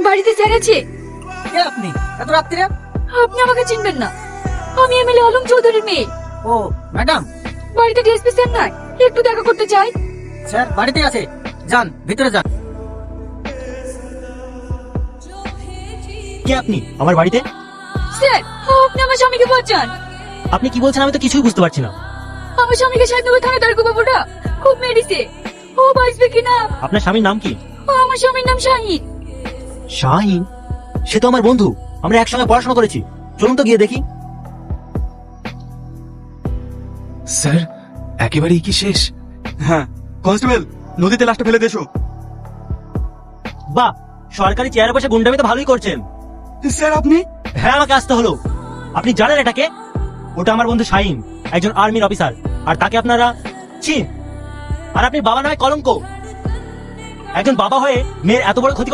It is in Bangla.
বাড়িতে স্যার আছে? কে আপনি এত রাত্রিরে? আপনি আমাকে চিনবেন না, আমি এমএলএ আলম চৌধুরীর মেয়ে। ও ম্যাডাম, বাড়িতে ডিএসপি স্যার নাই, একটু দেখা করতে চাই। স্যার বাড়িতে আছে, যান ভিতরে যান। কে আপনি আমার বাড়িতে? স্যার, আপনি আমার স্বামীকে বাঁচান। আপনি কি বলছেন আমি তো কিছুই বুঝতে পারছি না। আমার স্বামীকে সাহেবনগর থানায় দাঁড় বাবুরা খুব মেরেছে, ও বাঁচবে কিনা। আপনার স্বামীর নাম কি? আমার স্বামীর নাম শাহিদ। শাহিন? সে তো আমার বন্ধু, আমরা একসঙ্গে পড়াশোনা করেছি। চলুন তো গিয়ে দেখি। স্যার একেবারেই কি শেষ? হ্যাঁ কনস্টেবল, নদীতে লাশটা ফেলে দেছো। বাহ, সরকারি চেয়ারে বসে গুন্ডামি তো ভালোই করছেন। স্যার আপনি? হ্যাঁ, আমাকে আসতে হলো। আপনি জানেন এটাকে? ওটা আমার বন্ধু শাহিন, একজন আর্মির অফিসার, আর তাকে আপনারা ছি। আর আপনি বাবা নয় কলঙ্ক। একজন বাবা হয়ে মেয়ের এত বড় ক্ষতি